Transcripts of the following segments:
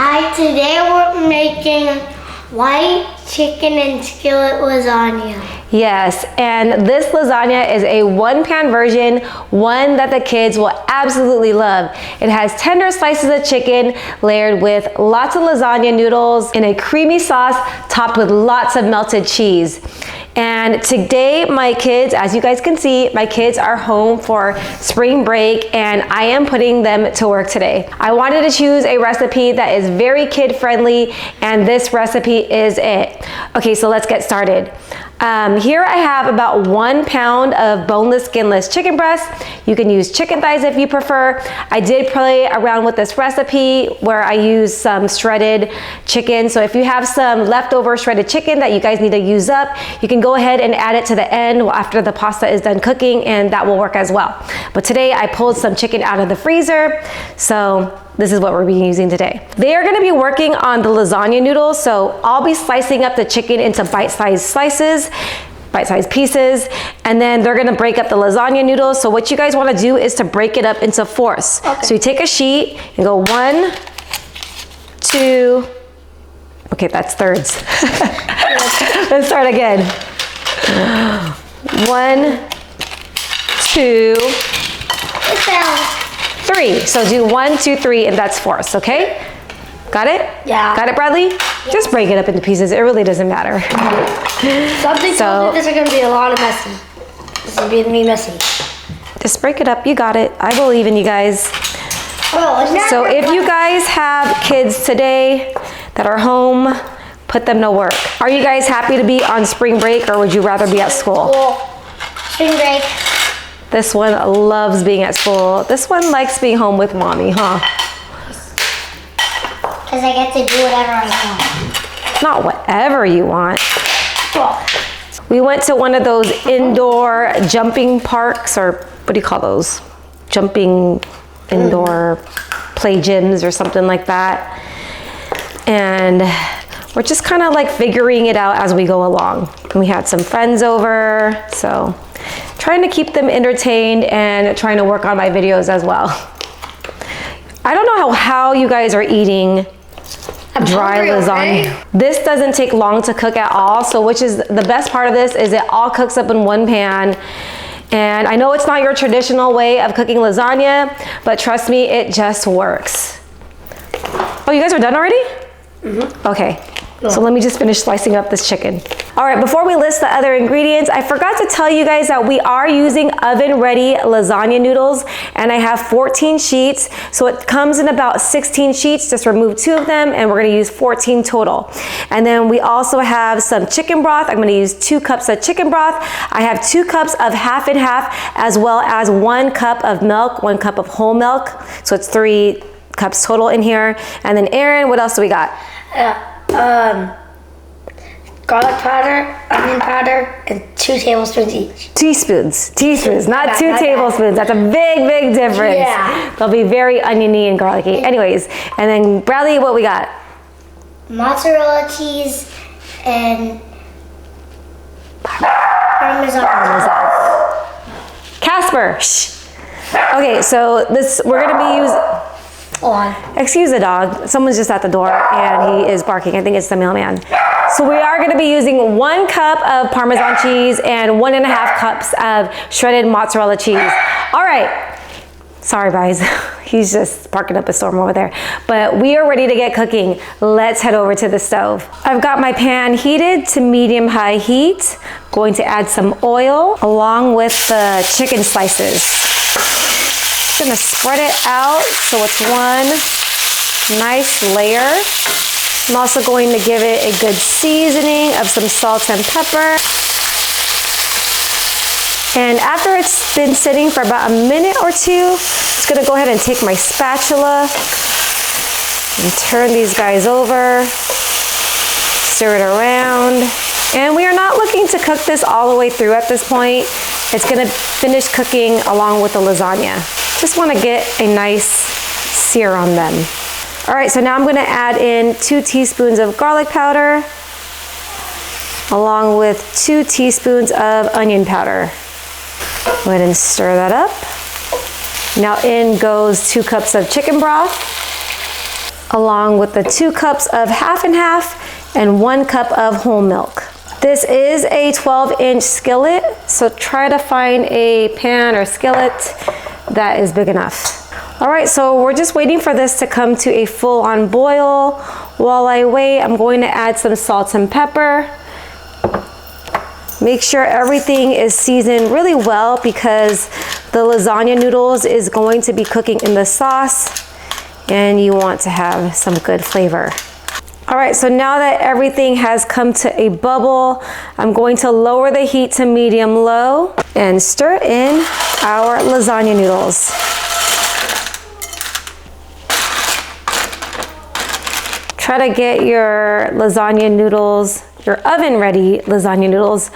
Hi, today we're making white chicken and skillet lasagna. Yes, and this lasagna is a one-pan version, one that the kids will absolutely love. It has tender slices of chicken layered with lots of lasagna noodles in a creamy sauce topped with lots of melted cheese. And today my kids, as you guys can see, my kids are home for spring break and I am putting them to work today. I wanted to choose a recipe that is very kid friendly and this recipe is it. Okay, so let's get started. Here I have about 1 pound of boneless, skinless chicken breast. You can use chicken thighs if you prefer. I did play around with this recipe where I use some shredded chicken. So if you have some leftover shredded chicken that you guys need to use up, you can go ahead and add it to the end after the pasta is done cooking and that will work as well. But today I pulled some chicken out of the freezer. So this is what we're using today. They are gonna be working on the lasagna noodles, so I'll be slicing up the chicken into bite-sized slices, bite-sized pieces, and then they're gonna break up the lasagna noodles. So what you guys wanna do is to break it up into fourths. Okay. So you take a sheet and go 1, 2, okay, that's thirds. Let's start again. 1, 2, 3. So do 1, 2, 3, and that's fourths, okay? Got it? Yeah. Got it, Bradley? Yeah. Just break it up into pieces. It really doesn't matter. Something told me this is going to be a lot of messy. This is going to be messy. Just break it up. You got it. I believe in you guys. Oh, so if you guys have kids today that are home, put them to work. Are you guys happy to be on spring break or would you rather be at school? Spring break. This one loves being at school. This one likes being home with mommy, huh? Because I get to do whatever I want. Not whatever you want. Well, we went to one of those indoor jumping parks, or what do you call those? Jumping indoor play gyms or something like that. And we're just kind of like figuring it out as we go along. And we had some friends over, so trying to keep them entertained and trying to work on my videos as well. I don't know how you guys are eating dry lasagna. Okay? This doesn't take long to cook at all, so which is the best part of this is it all cooks up in one pan. And I know it's not your traditional way of cooking lasagna, but trust me, it just works. Oh, you guys are done already? Mm-hmm. Okay. So let me just finish slicing up this chicken. All right, before we list the other ingredients, I forgot to tell you guys that we are using oven-ready lasagna noodles, and I have 14 sheets. So it comes in about 16 sheets, just remove 2 of them, and we're gonna use 14 total. And then we also have some chicken broth. I'm gonna use 2 cups of chicken broth. I have 2 cups of half and half, as well as 1 cup of milk, 1 cup of whole milk. So it's 3 cups total in here. And then Aaron, what else do we got? Garlic powder, onion powder, and 2 tablespoons each. Teaspoons, not 2 tablespoons. That's a big difference. Yeah. They'll be very oniony and garlicky. Anyways, and then Bradley, what we got? Mozzarella cheese and Parmesan. Casper, shh. Okay, so this, we're gonna be using, excuse the dog. Someone's just at the door and he is barking. I think it's the mailman. So we are gonna be using 1 cup of Parmesan cheese and 1.5 cups of shredded mozzarella cheese. All right, sorry guys. He's just parking up a storm over there. But we are ready to get cooking. Let's head over to the stove. I've got my pan heated to medium-high heat. Going to add some oil along with the chicken slices. Gonna spread it out so it's one nice layer. I'm also going to give it a good seasoning of some salt and pepper. And after it's been sitting for about a minute or 2, I'm just gonna go ahead and take my spatula and turn these guys over, stir it around. And we are not looking to cook this all the way through at this point. It's gonna finish cooking along with the lasagna. Just wanna get a nice sear on them. All right, so now I'm gonna add in 2 teaspoons of garlic powder along with 2 teaspoons of onion powder. Go ahead and stir that up. Now in goes 2 cups of chicken broth. along with the 2 cups of half and half and 1 cup of whole milk. This is a 12-inch skillet, so try to find a pan or skillet that is big enough. All right, so we're just waiting for this to come to a full-on boil. While I wait, I'm going to add some salt and pepper. Make sure everything is seasoned really well because the lasagna noodles is going to be cooking in the sauce and you want to have some good flavor. All right, so now that everything has come to a bubble, I'm going to lower the heat to medium-low and stir in our lasagna noodles. Try to get your lasagna noodles, your oven-ready lasagna noodles,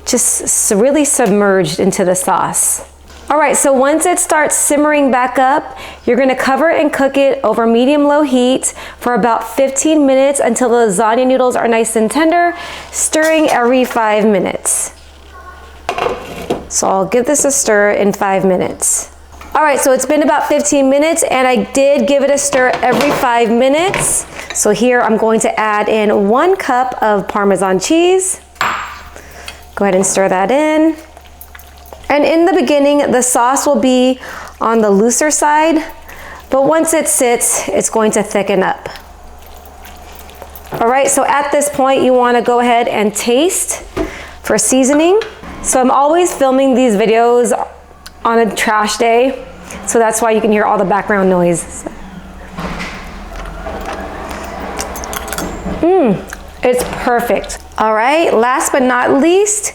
just really submerged into the sauce. All right, so once it starts simmering back up, you're gonna cover and cook it over medium-low heat for about 15 minutes until the lasagna noodles are nice and tender, stirring every 5 minutes. So I'll give this a stir in 5 minutes. All right, so it's been about 15 minutes and I did give it a stir every 5 minutes. So here I'm going to add in 1 cup of Parmesan cheese. Go ahead and stir that in. And in the beginning, the sauce will be on the looser side, but once it sits, it's going to thicken up. All right, so at this point, you wanna go ahead and taste for seasoning. So I'm always filming these videos on a trash day, so that's why you can hear all the background noise. It's perfect. All right, last but not least,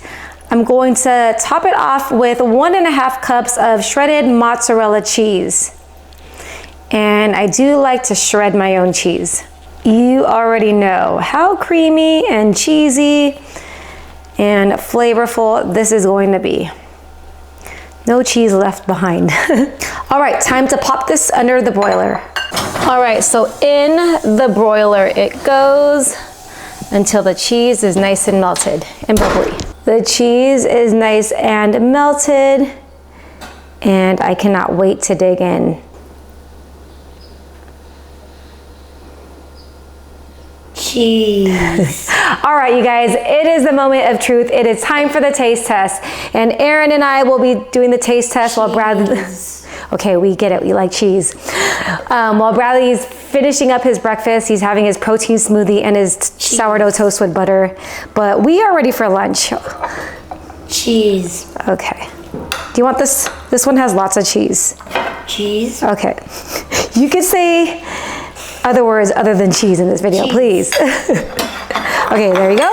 I'm going to top it off with 1.5 cups of shredded mozzarella cheese. And I do like to shred my own cheese. You already know how creamy and cheesy and flavorful this is going to be. No cheese left behind. All right, time to pop this under the broiler. All right, so in the broiler it goes until the cheese is nice and melted and bubbly. The cheese is nice and melted, and I cannot wait to dig in. Cheese. All right, you guys, it is the moment of truth. It is time for the taste test. And Aaron and I will be doing the taste test while Bradley... Okay, we get it, we like cheese. While Bradley's finishing up his breakfast, he's having his protein smoothie and his sourdough toast with butter. But we are ready for lunch. Cheese. Okay. Do you want this? This one has lots of cheese. Cheese. Okay. You could say other words other than cheese in this video, please. Okay, there you go.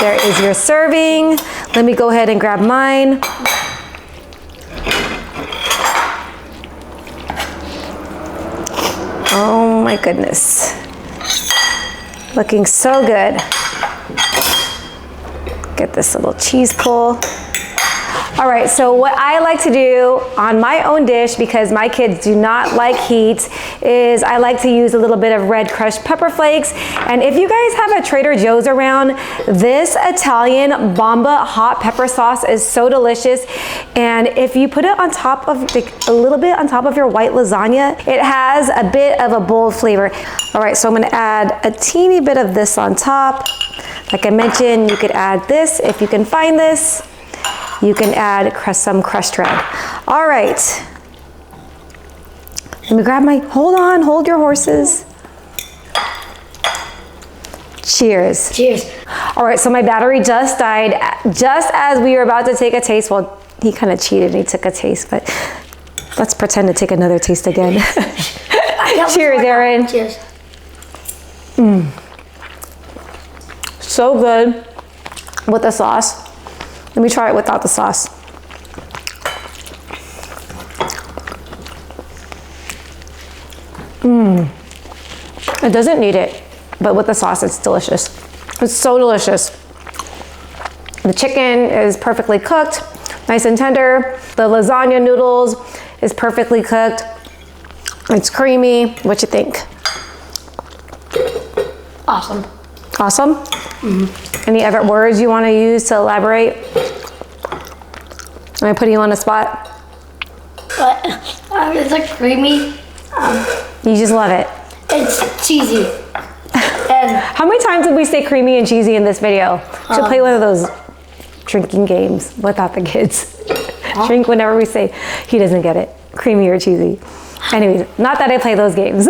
There is your serving. Let me go ahead and grab mine. Oh my goodness. Looking so good. Get this little cheese pull. All right, so what I like to do on my own dish, because my kids do not like heat, is I like to use a little bit of red crushed pepper flakes. And if you guys have a Trader Joe's around, this Italian Bomba hot pepper sauce is so delicious. And if you put it on top of, a little bit on top of your white lasagna, it has a bit of a bold flavor. All right, so I'm gonna add a teeny bit of this on top. Like I mentioned, you could add this if you can find this. You can add some crushed red. All right. Let me grab my, hold your horses. Cheers. Cheers. All right, so my battery just died just as we were about to take a taste. Well, he kind of cheated and he took a taste, but let's pretend to take another taste again. Cheers, Aaron. Cheers. So good with the sauce. Let me try it without the sauce. It doesn't need it, but with the sauce, it's delicious. It's so delicious. The chicken is perfectly cooked, nice and tender. The lasagna noodles is perfectly cooked. It's creamy. What you think? Awesome. Awesome? Mm-hmm. Any other words you want to use to elaborate? Am I putting you on the spot? But it's like creamy. You just love it. cheesy. And How many times did we say creamy and cheesy in this video? We should play one of those drinking games without the kids. Drink whenever we say, he doesn't get it, creamy or cheesy. Anyways, not that I play those games.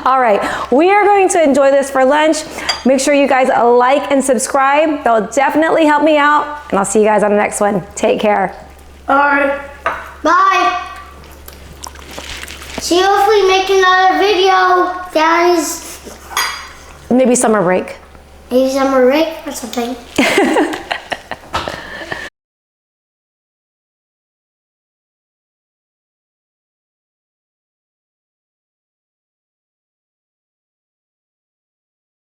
All right, we are going to enjoy this for lunch. Make sure you guys like and subscribe. That will definitely help me out. And I'll see you guys on the next one. Take care. Alright. Bye. See you if we make another video, guys. Maybe summer break. Maybe summer break or something.